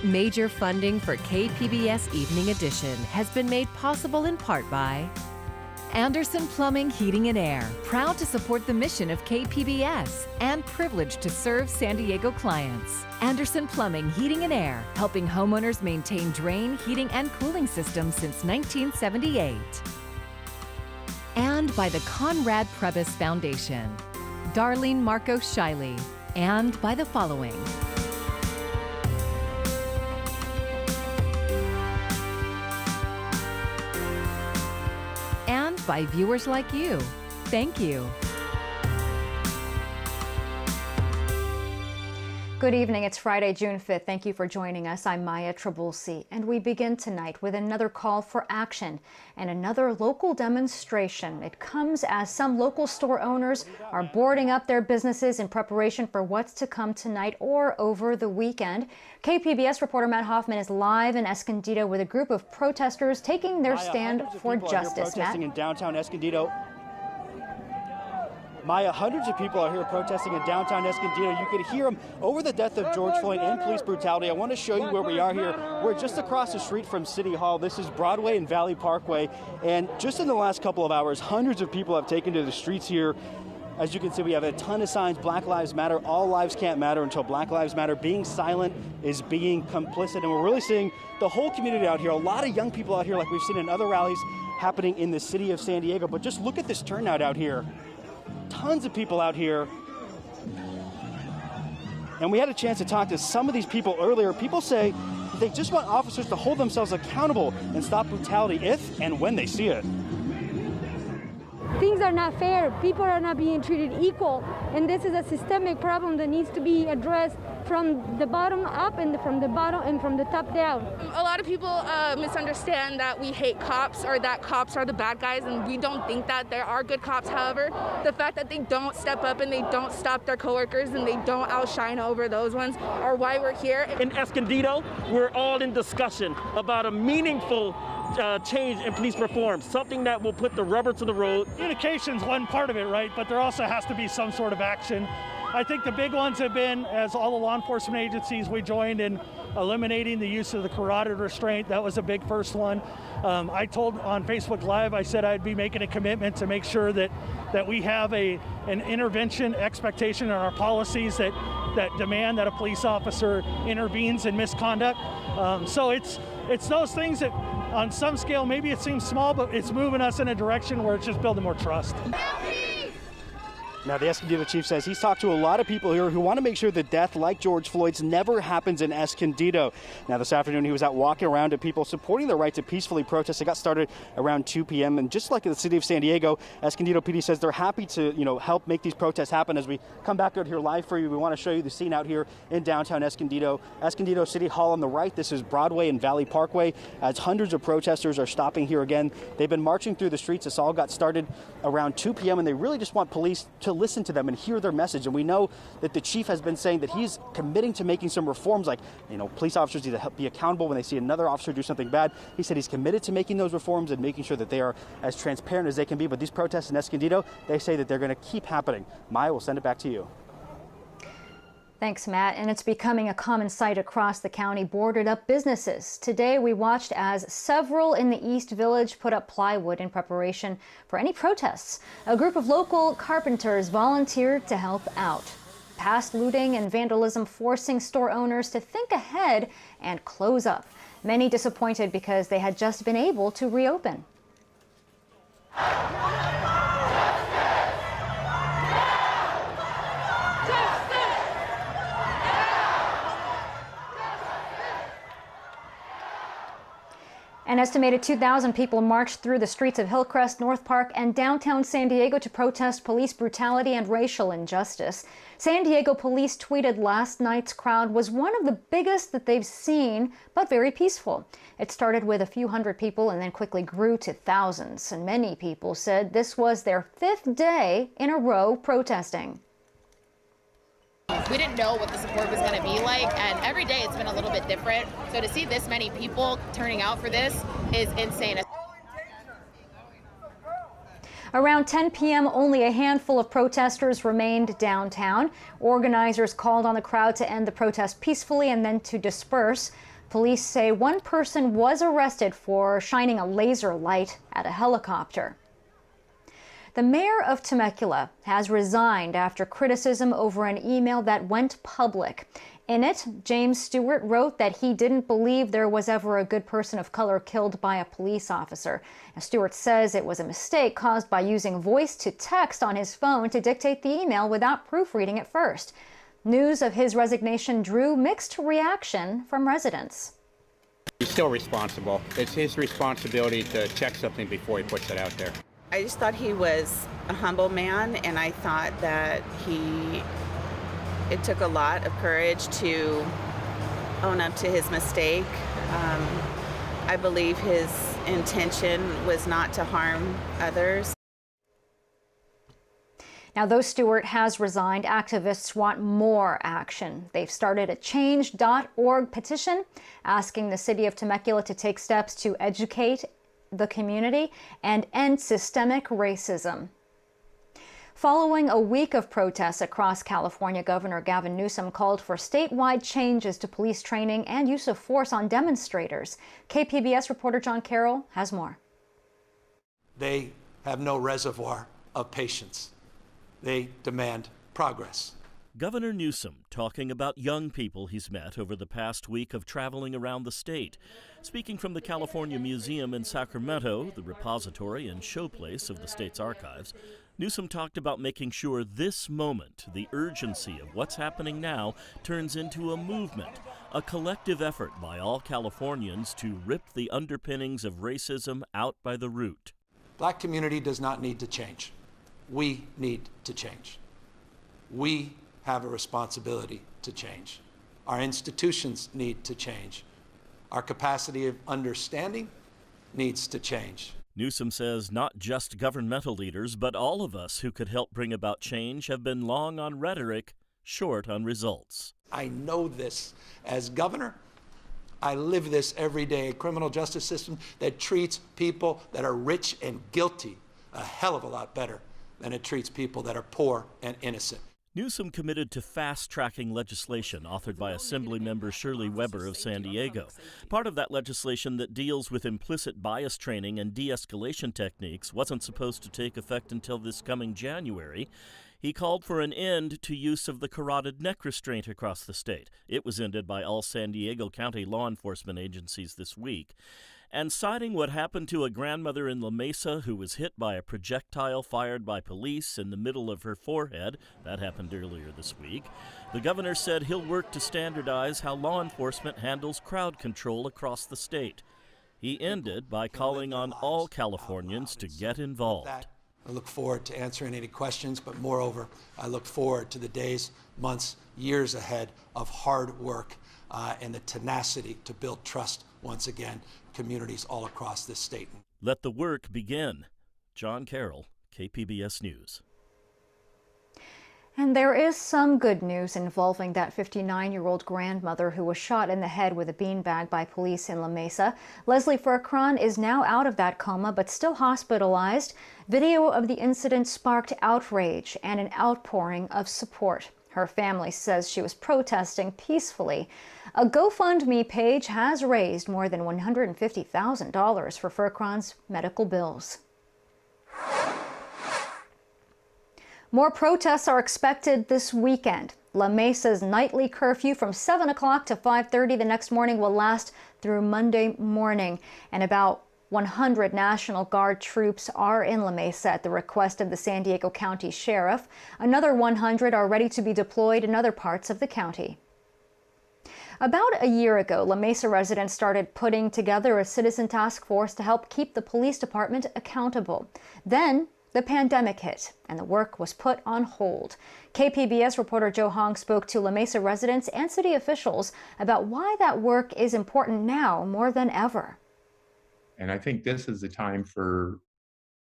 Major funding for KPBS Evening Edition has been made possible in part by Anderson Plumbing, Heating and Air, proud to support the mission of KPBS and privileged to serve San Diego clients. Anderson Plumbing, Heating and Air, helping homeowners maintain drain, heating, and cooling systems since 1978. And by the Conrad Prebys Foundation, Darlene Marcos Shiley, and by the following. And by viewers like you. Thank you. Good evening. It's Friday, June 5th. Thank you for joining us. I'm Maya Trabulsi, and we begin tonight with another call for action and another local demonstration. It comes as some local store owners are boarding up their businesses in preparation for what's to come tonight or over the weekend. KPBS reporter Matt Hoffman is live in Escondido with a group of protesters taking their stand for justice. Protesting in downtown Escondido. Maya, hundreds of people are here protesting in downtown Escondido. You could hear them over the death of George Floyd and police brutality. I want to show you where we are here. We're just across the street from City Hall. This is Broadway and Valley Parkway. And just in the last couple of hours, hundreds of people have taken to the streets here. As you can see, we have a ton of signs. Black Lives Matter. All lives can't matter until Black Lives Matter. Being silent is being complicit. And we're really seeing the whole community out here. A lot of young people out here like we've seen in other rallies happening in the city of San Diego. But just look at this turnout out here. Tons of people out here. And we had a chance to talk to some of these people earlier. People say they just want officers to hold themselves accountable and stop brutality if and when they see it. Things are not fair. People are not being treated equal. And this is a systemic problem that needs to be addressed from the bottom up and from the bottom and from the top down. A lot of people misunderstand that we hate cops or that cops are the bad guys, and we don't think that. There are good cops. However, the fact that they don't step up and they don't stop their coworkers and they don't outshine over those ones are why we're here. In Escondido, we're all in discussion about a meaningful change in police reform, something that will put the rubber to the road. Communication's one part of it, right? But there also has to be some sort of action. I think the big ones have been, as all the law enforcement agencies, we joined in eliminating the use of the carotid restraint. That was a big first one. I told on Facebook Live, I said I'd be making a commitment to make sure that we have an intervention expectation in our policies that demand that a police officer intervenes in misconduct. So it's those things that on some scale, maybe it seems small, but it's moving us in a direction where it's just building more trust. Now, the Escondido chief says he's talked to a lot of people here who want to make sure that death like George Floyd's never happens in Escondido. Now, this afternoon, he was out walking around to people supporting the right to peacefully protest. It got started around 2 p.m. And just like in the city of San Diego, Escondido PD says they're happy to, help make these protests happen. As we come back out here live for you, we want to show you the scene out here in downtown Escondido. Escondido City Hall on the right. This is Broadway and Valley Parkway. As hundreds of protesters are stopping here again. They've been marching through the streets. This all got started around 2 p.m. and they really just want police to listen to them and hear their message. And we know that the chief has been saying that he's committing to making some reforms, like, police officers need to be accountable when they see another officer do something bad. He said he's committed to making those reforms and making sure that they are as transparent as they can be. But these protests in Escondido, they say that they're going to keep happening. Maya, we'll send it back to you. Thanks, Matt. And it's becoming a common sight across the county, boarded up businesses. Today, we watched as several in the East Village put up plywood in preparation for any protests. A group of local carpenters volunteered to help out. Past looting and vandalism forcing store owners to think ahead and close up. Many disappointed because they had just been able to reopen. An estimated 2,000 people marched through the streets of Hillcrest, North Park, and downtown San Diego to protest police brutality and racial injustice. San Diego police tweeted last night's crowd was one of the biggest that they've seen, but very peaceful. It started with a few hundred people and then quickly grew to thousands. And many people said this was their 5th day in a row protesting. We didn't know what the support was going to be like, and every day it's been a little bit different. So to see this many people turning out for this is insane. Around 10 p.m., only a handful of protesters remained downtown. Organizers called on the crowd to end the protest peacefully and then to disperse. Police say one person was arrested for shining a laser light at a helicopter. The mayor of Temecula has resigned after criticism over an email that went public. In it, James Stewart wrote that he didn't believe there was ever a good person of color killed by a police officer. Now, Stewart says it was a mistake caused by using voice to text on his phone to dictate the email without proofreading it first. News of his resignation drew mixed reaction from residents. He's still responsible. It's his responsibility to check something before he puts it out there. I just thought he was a humble man, and I thought that it took a lot of courage to own up to his mistake. I believe his intention was not to harm others. Now, though Stewart has resigned, activists want more action. They've started a change.org petition asking the city of Temecula to take steps to educate the community and end systemic racism. Following a week of protests across California, Governor Gavin Newsom called for statewide changes to police training and use of force on demonstrators. KPBS reporter John Carroll has more. They have no reservoir of patience. They demand progress. Governor Newsom talking about young people he's met over the past week of traveling around the state. Speaking from the California Museum in Sacramento, the repository and showplace of the state's archives, Newsom talked about making sure this moment, the urgency of what's happening now, turns into a movement, a collective effort by all Californians to rip the underpinnings of racism out by the root. Black community does not need to change. We need to change. We have a responsibility to change. Our institutions need to change. Our capacity of understanding needs to change. Newsom says not just governmental leaders, but all of us who could help bring about change have been long on rhetoric, short on results. I know this as governor. I live this every day. A criminal justice system that treats people that are rich and guilty a hell of a lot better than it treats people that are poor and innocent. Newsom committed to fast-tracking legislation authored by Assemblymember Shirley Weber of San Diego. Part of that legislation that deals with implicit bias training and de-escalation techniques wasn't supposed to take effect until this coming January. He called for an end to use of the carotid neck restraint across the state. It was ended by all San Diego County law enforcement agencies this week. And citing what happened to a grandmother in La Mesa who was hit by a projectile fired by police in the middle of her forehead, that happened earlier this week, the governor said he'll work to standardize how law enforcement handles crowd control across the state. He ended by calling on all Californians to get involved. I look forward to answering any questions, but moreover, I look forward to the days, months, years ahead of hard work and the tenacity to build trust once again, communities all across this state. Let the work begin. John Carroll, KPBS News. And there is some good news involving that 59-year-old grandmother who was shot in the head with a beanbag by police in La Mesa. Leslie Furcron is now out of that coma but still hospitalized. Video of the incident sparked outrage and an outpouring of support. Her family says she was protesting peacefully. A GoFundMe page has raised more than $150,000 for Furcron's medical bills. More protests are expected this weekend. La Mesa's nightly curfew from 7 o'clock to 5:30 the next morning will last through Monday morning. And about 100 National Guard troops are in La Mesa at the request of the San Diego County Sheriff. Another 100 are ready to be deployed in other parts of the county. About a year ago, La Mesa residents started putting together a citizen task force to help keep the police department accountable. Then the pandemic hit, and the work was put on hold. KPBS reporter Joe Hong spoke to La Mesa residents and city officials about why that work is important now more than ever. And I think this is the time for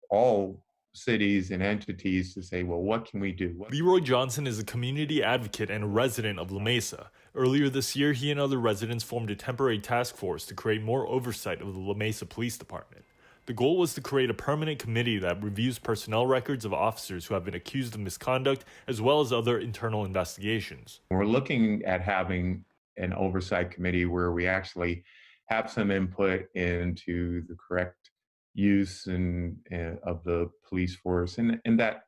all cities and entities to say, well, what can we do? Leroy Johnson is a community advocate and a resident of La Mesa. Earlier this year, he and other residents formed a temporary task force to create more oversight of the La Mesa Police Department. The goal was to create a permanent committee that reviews personnel records of officers who have been accused of misconduct, as well as other internal investigations. We're looking at having an oversight committee where we actually have some input into the correct use of the police force, and that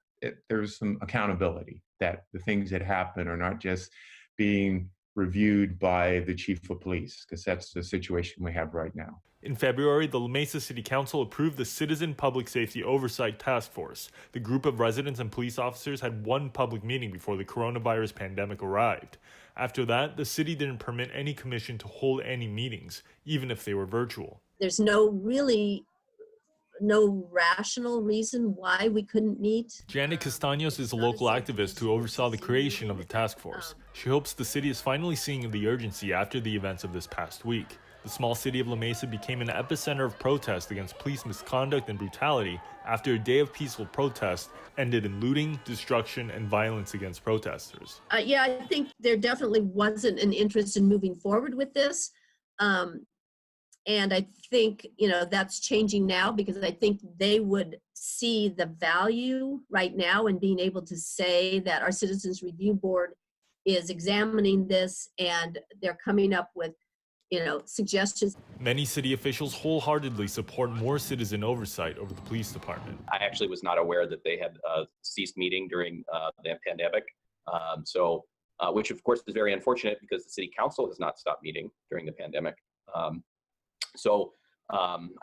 there's some accountability, that the things that happen are not just being reviewed by the chief of police, because that's the situation we have right now. In February, the La Mesa City Council approved the Citizen Public Safety Oversight Task Force. The group of residents and police officers had one public meeting before the coronavirus pandemic arrived. After that, the city didn't permit any commission to hold any meetings, even if they were virtual. There's no rational reason why we couldn't meet. Janet Castaños is a local activist who oversaw the creation of the task force. She hopes the city is finally seeing the urgency after the events of this past week. The small city of La Mesa became an epicenter of protest against police misconduct and brutality after a day of peaceful protest ended in looting, destruction, and violence against protesters. Yeah, I think there definitely wasn't an interest in moving forward with this. And I think, that's changing now, because I think they would see the value right now in being able to say that our Citizens Review Board is examining this and they're coming up with, suggestions. Many city officials wholeheartedly support more citizen oversight over the police department. I actually was not aware that they had ceased meeting during the pandemic. Which of course is very unfortunate, because the city council has not stopped meeting during the pandemic. I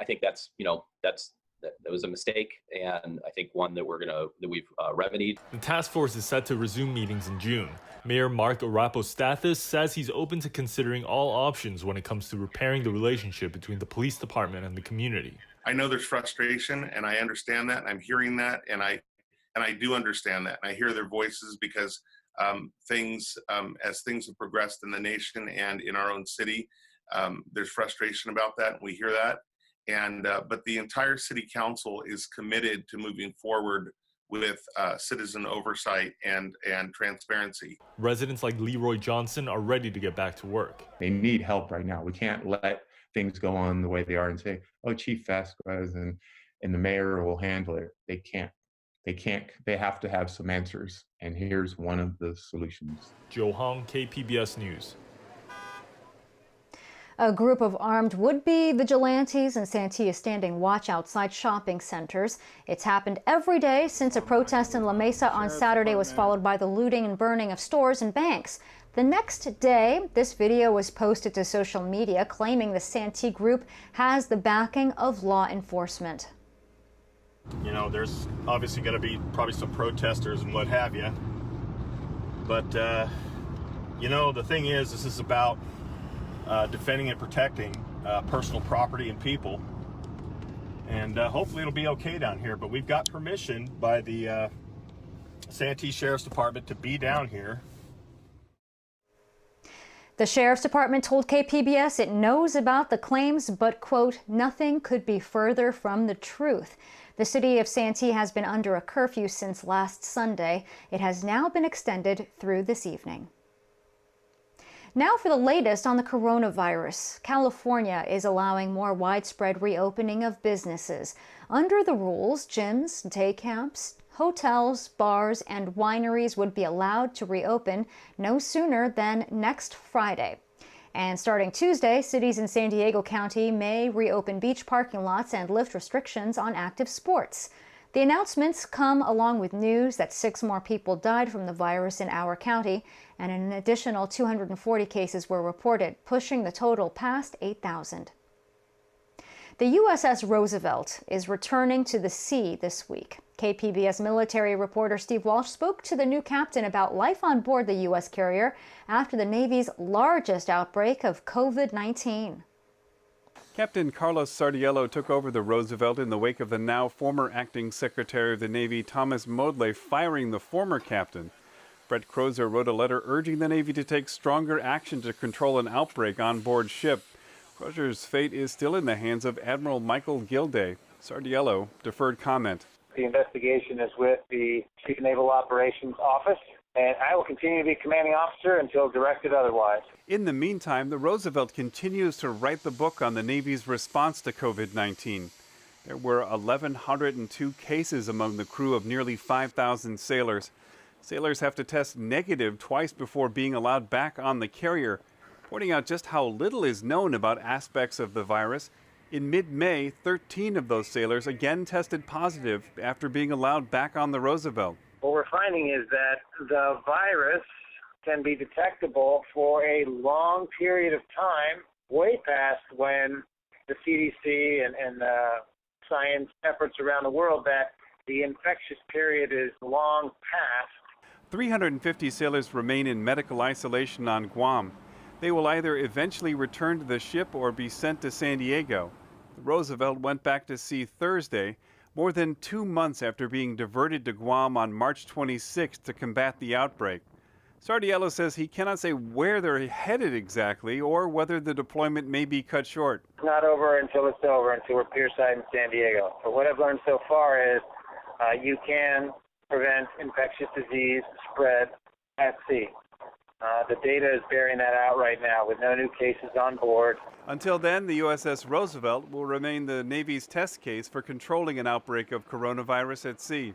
think that was a mistake, and I think one that we've remedied. The task force is set to resume meetings in June. Mayor Mark Arapostathis says he's open to considering all options when it comes to repairing the relationship between the police department and the community. I know there's frustration, and I understand that, and I'm hearing that, and I do understand that, and I hear their voices, because as things have progressed in the nation and in our own city, there's frustration about that, and we hear that. But the entire city council is committed to moving forward with citizen oversight and transparency. Residents like Leroy Johnson are ready to get back to work. They need help right now. We can't let things go on the way they are and say, oh, Chief Vasquez and the mayor will handle it. They can't. They have to have some answers. And here's one of the solutions. Joe Hong, KPBS News. A group of armed would-be vigilantes in Santee is standing watch outside shopping centers. It's happened every day since a protest in La Mesa on Saturday was followed by the looting and burning of stores and banks. The next day, this video was posted to social media claiming the Santee group has the backing of law enforcement. There's obviously going to be probably some protesters and what have you. But, the thing is, this is about defending and protecting personal property and people. And hopefully it'll be okay down here. But we've got permission by the Santee Sheriff's Department to be down here. The Sheriff's Department told KPBS it knows about the claims, but, quote, nothing could be further from the truth. The city of Santee has been under a curfew since last Sunday. It has now been extended through this evening. Now for the latest on the coronavirus. California is allowing more widespread reopening of businesses. Under the rules, gyms, day camps, hotels, bars, and wineries would be allowed to reopen no sooner than next Friday. And starting Tuesday, cities in San Diego County may reopen beach parking lots and lift restrictions on active sports. The announcements come along with news that 6 more people died from the virus in our county, and an additional 240 cases were reported, pushing the total past 8,000. The USS Roosevelt is returning to the sea this week. KPBS military reporter Steve Walsh spoke to the new captain about life on board the U.S. carrier after the Navy's largest outbreak of COVID-19. Captain Carlos Sardiello took over the Roosevelt in the wake of the now former acting Secretary of the Navy Thomas Modly firing the former captain. Brett Crozer wrote a letter urging the Navy to take stronger action to control an outbreak on board ship. Crozer's fate is still in the hands of Admiral Michael Gilday. Sardiello deferred comment. The investigation is with the Chief of Naval Operations Office, and I will continue to be commanding officer until directed otherwise. In the meantime, the Roosevelt continues to write the book on the Navy's response to COVID-19. There were 1,102 cases among the crew of nearly 5,000 sailors. Sailors have to test negative twice before being allowed back on the carrier. pointing out just how little is known about aspects of the virus. In mid-May, 13 of those sailors again tested positive after being allowed back on the Roosevelt. What we're finding is that the virus can be detectable for a long period of time, way past when the CDC and science efforts around the world that the infectious period is long past. 350 sailors remain in medical isolation on Guam. They will either eventually return to the ship or be sent to San Diego. The Roosevelt went back to sea Thursday, more than 2 months after being diverted to Guam on March 26 to combat the outbreak. Sardiello says he cannot say where they're headed exactly or whether the deployment may be cut short. It's not over until it's over, until we're pierside in San Diego. But what I've learned so far is you can prevent infectious disease spread at sea. The data is bearing that out right now with no new cases on board. Until then, the USS Roosevelt will remain the Navy's test case for controlling an outbreak of coronavirus at sea.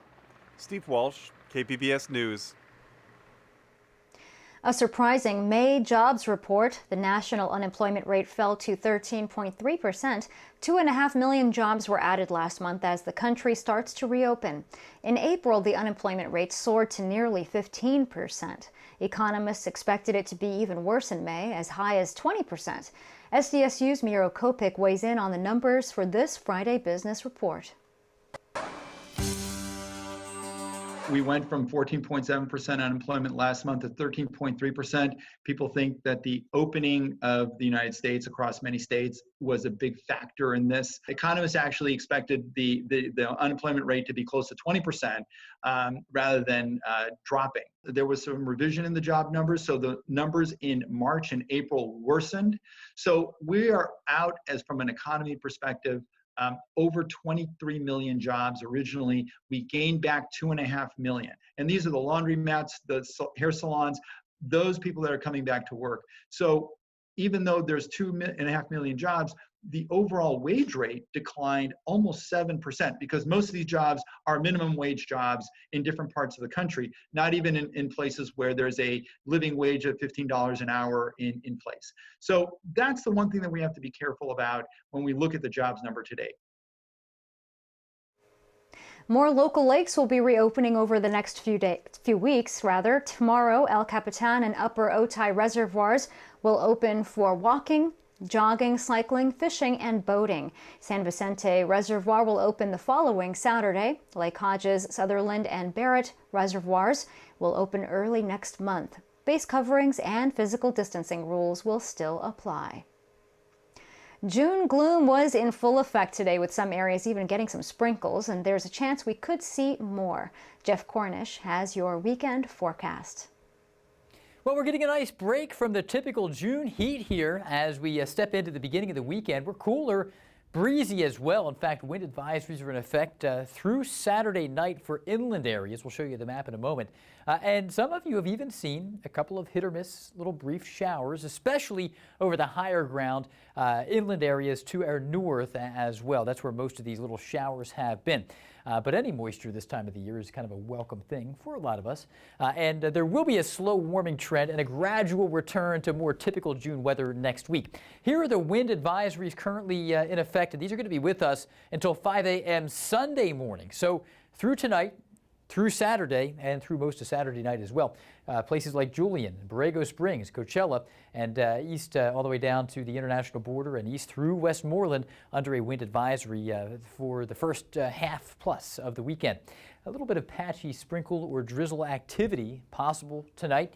Steve Walsh, KPBS News. A surprising May jobs report. The national unemployment rate fell to 13.3%. 2.5 million jobs were added last month as the country starts to reopen. In April, the unemployment rate soared to nearly 15%. Economists expected it to be even worse in May, as high as 20%. SDSU's Miro Kopik weighs in on the numbers for this Friday Business Report. We went from 14.7% unemployment last month to 13.3%. People think that the opening of the United States across many states was a big factor in this. Economists actually expected the unemployment rate to be close to 20% rather than dropping. There was some revision in the job numbers, so the numbers in March and April worsened. So we are out, as from an economy perspective, over 23 million jobs originally. We gained back 2.5 million. And these are the laundromats, the hair salons, those people that are coming back to work. So even though there's 2.5 million jobs, the overall wage rate declined almost 7% because most of these jobs are minimum wage jobs in different parts of the country, not even in places where there's a living wage of $15 an hour in place. So that's the one thing that we have to be careful about when we look at the jobs number today. More local lakes will be reopening over the next few weeks. Tomorrow, El Capitan and Upper Otay reservoirs will open for walking, jogging, cycling, fishing, and boating. San Vicente Reservoir will open the following Saturday. Lake Hodges, Sutherland, and Barrett reservoirs will open early next month. Face coverings and physical distancing rules will still apply. June gloom was in full effect today, with some areas even getting some sprinkles, and there's a chance we could see more. Jeff Cornish has your weekend forecast. Well, we're getting a nice break from the typical June heat here as we step into the beginning of the weekend. We're cooler, breezy as well. In fact, wind advisories are in effect through Saturday night for inland areas. We'll show you the map in a moment. And some of you have even seen a couple of hit or miss little brief showers, especially over the higher ground inland areas to our north as well. That's where most of these little showers have been. But any moisture this time of the year is kind of a welcome thing for a lot of us. And there will be a slow warming trend and a gradual return to more typical June weather next week. Here are the wind advisories currently in effect, and these are going to be with us until 5 a.m. Sunday morning. So through tonight, through Saturday, and through most of Saturday night as well. Places like Julian, Borrego Springs, Coachella, and east all the way down to the international border and east through Westmoreland under a wind advisory for the first half plus of the weekend. A little bit of patchy sprinkle or drizzle activity possible tonight.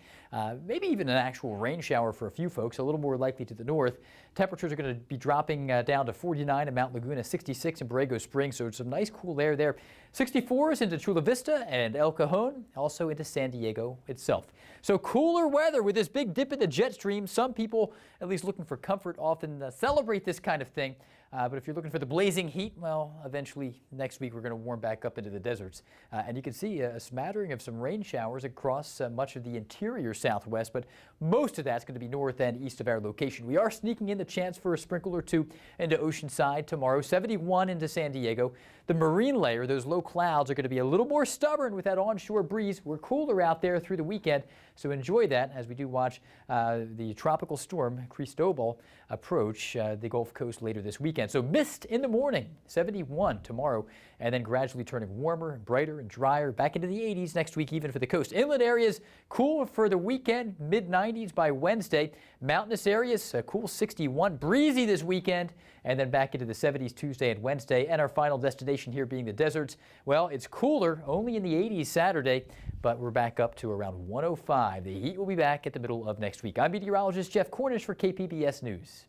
Maybe even an actual rain shower for a few folks, a little more likely to the north. Temperatures are going to be dropping down to 49 in Mount Laguna, 66 in Borrego Springs, so some nice cool air there. 64s into Chula Vista and El Cajon, also into San Diego itself. So cooler weather with this big dip in the jet stream. Some people, at least looking for comfort, often celebrate this kind of thing. But if you're looking for the blazing heat, well, eventually next week we're going to warm back up into the deserts. And you can see a smattering of some rain showers across much of the interior Southwest, but most of that's going to be north and east of our location. We are sneaking in the chance for a sprinkle or two into Oceanside tomorrow, 71 into San Diego. The marine layer, those low clouds, are going to be a little more stubborn with that onshore breeze. We're cooler out there through the weekend, so enjoy that as we do watch the tropical storm Cristobal approach the Gulf Coast later this weekend. So mist in the morning, 71 tomorrow, and then gradually turning warmer and brighter and drier back into the 80s next week, even for the coast. Inland areas cool for the weekend, mid-90s by Wednesday. Mountainous areas cool 61, breezy this weekend, and then back into the 70s Tuesday and Wednesday. And our final destination here being the deserts. Well, it's cooler, only in the 80s Saturday, but we're back up to around 105. The heat will be back at the middle of next week. I'm meteorologist Jeff Cornish for KPBS News.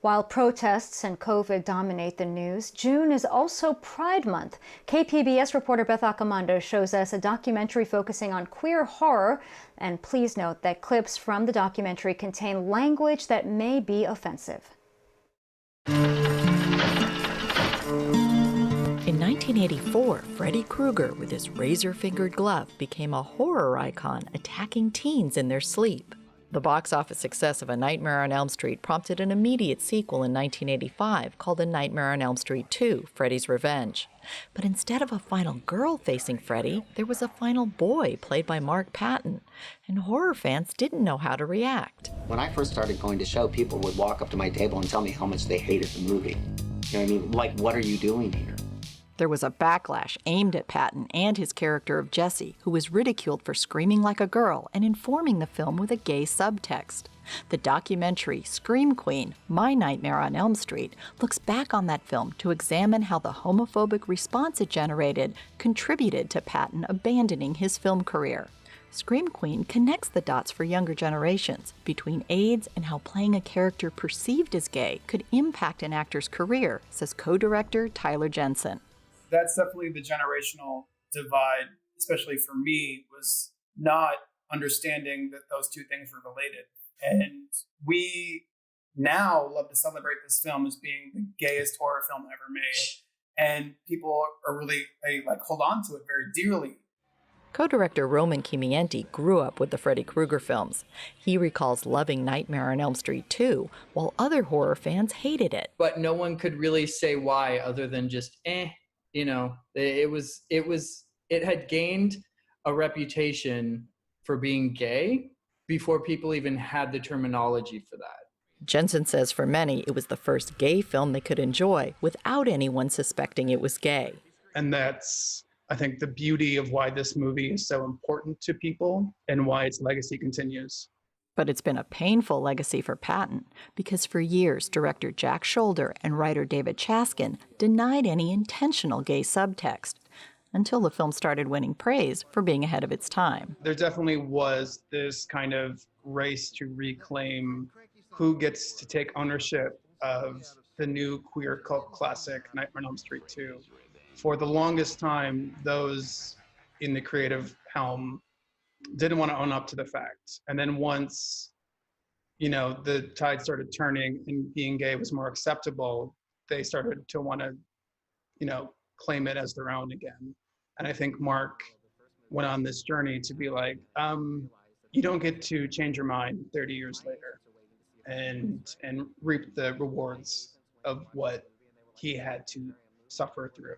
While protests and COVID dominate the news, June is also Pride Month. KPBS reporter Beth Accomando shows us a documentary focusing on queer horror. And please note that clips from the documentary contain language that may be offensive. In 1984, Freddy Krueger, with his razor-fingered glove, became a horror icon, attacking teens in their sleep. The box office success of A Nightmare on Elm Street prompted an immediate sequel in 1985 called A Nightmare on Elm Street 2, Freddy's Revenge. But instead of a final girl facing Freddy, there was a final boy played by Mark Patton, and horror fans didn't know how to react. When I first started going to show, people would walk up to my table and tell me how much they hated the movie. You know what I mean? Like, what are you doing here? There was a backlash aimed at Patton and his character of Jesse, who was ridiculed for screaming like a girl and informing the film with a gay subtext. The documentary Scream Queen, My Nightmare on Elm Street, looks back on that film to examine how the homophobic response it generated contributed to Patton abandoning his film career. Scream Queen connects the dots for younger generations between AIDS and how playing a character perceived as gay could impact an actor's career, says co-director Tyler Jensen. That's definitely the generational divide, especially for me, was not understanding that those two things were related. And we now love to celebrate this film as being the gayest horror film ever made. And people are really, they hold on to it very dearly. Co-director Roman Kimienti grew up with the Freddy Krueger films. He recalls loving Nightmare on Elm Street 2, while other horror fans hated it. But no one could really say why other than just, you know, it had gained a reputation for being gay before people even had the terminology for that. Jensen says for many, it was the first gay film they could enjoy without anyone suspecting it was gay. And that's, I think, the beauty of why this movie is so important to people and why its legacy continues. But it's been a painful legacy for Patton, because for years, director Jack Scholder and writer David Chaskin denied any intentional gay subtext, until the film started winning praise for being ahead of its time. There definitely was this kind of race to reclaim who gets to take ownership of the new queer cult classic, Nightmare on Elm Street 2. For the longest time, those in the creative helm didn't want to own up to the fact. And then once, you know, the tide started turning and being gay was more acceptable, they started to want to, you know, claim it as their own again. And I think Mark went on this journey to be like, you don't get to change your mind 30 years later and reap the rewards of what he had to suffer through.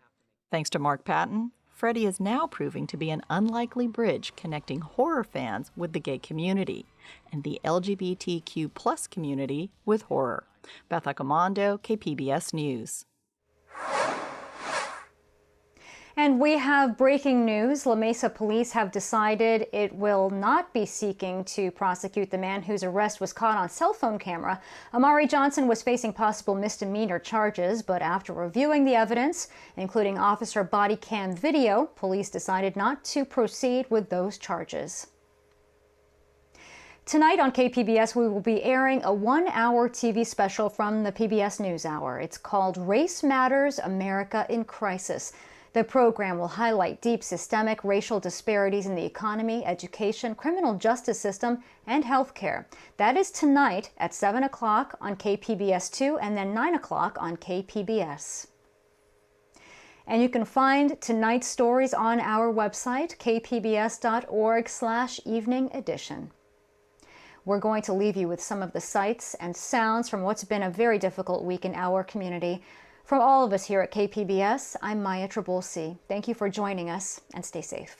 Thanks to Mark Patton, Freddy is now proving to be an unlikely bridge connecting horror fans with the gay community and the LGBTQ+ community with horror. Beth Accomando, KPBS News. And we have breaking news. La Mesa police have decided it will not be seeking to prosecute the man whose arrest was caught on cell phone camera. Amari Johnson was facing possible misdemeanor charges, but after reviewing the evidence, including officer body cam video, police decided not to proceed with those charges. Tonight on KPBS, we will be airing a 1-hour TV special from the PBS NewsHour. It's called Race Matters, America in Crisis. The program will highlight deep systemic racial disparities in the economy, education, criminal justice system, and healthcare. That is tonight at 7 o'clock on KPBS2 and then 9 o'clock on KPBS. And you can find tonight's stories on our website, kpbs.org/evening edition. We're going to leave you with some of the sights and sounds from what's been a very difficult week in our community. From all of us here at KPBS, I'm Maya Trabulsi. Thank you for joining us, and stay safe.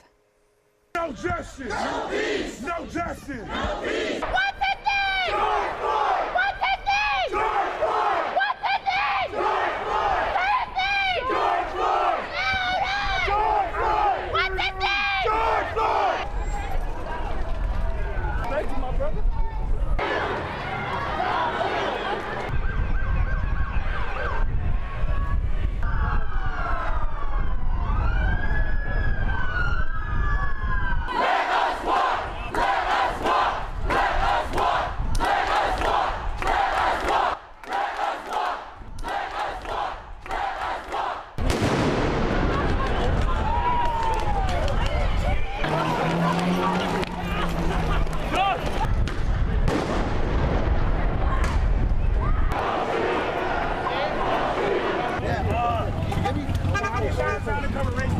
No justice! No peace! No justice! No peace! What's his name? George Floyd! What's his name? George Floyd! What's his name? George Floyd! Say his name! George Floyd! Louder! George Floyd! What's his name? George Floyd! Thank you, my brother.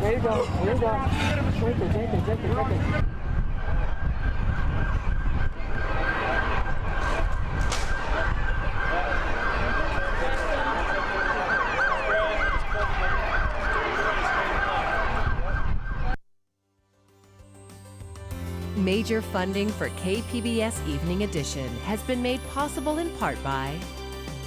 There you go. There you go. Take it. Major funding for KPBS Evening Edition has been made possible in part by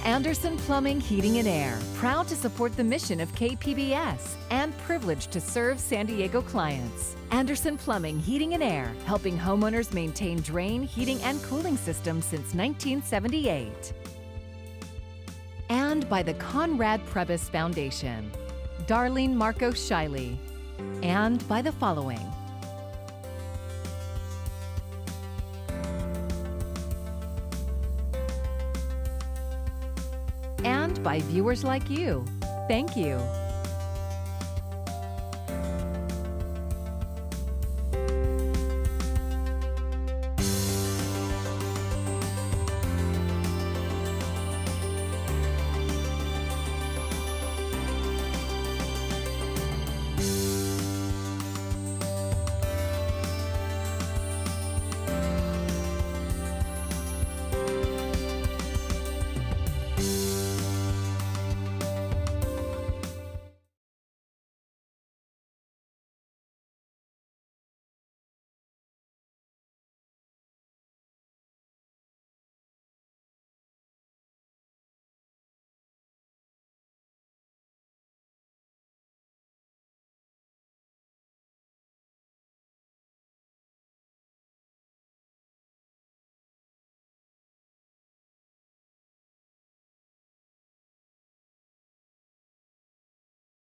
Anderson Plumbing, Heating and Air, proud to support the mission of KPBS and privileged to serve San Diego clients. Anderson Plumbing, Heating and Air, helping homeowners maintain drain, heating, and cooling systems since 1978. And by the Conrad Prebys Foundation, Darlene Marco Shiley, and by the following: and by viewers like you. Thank you.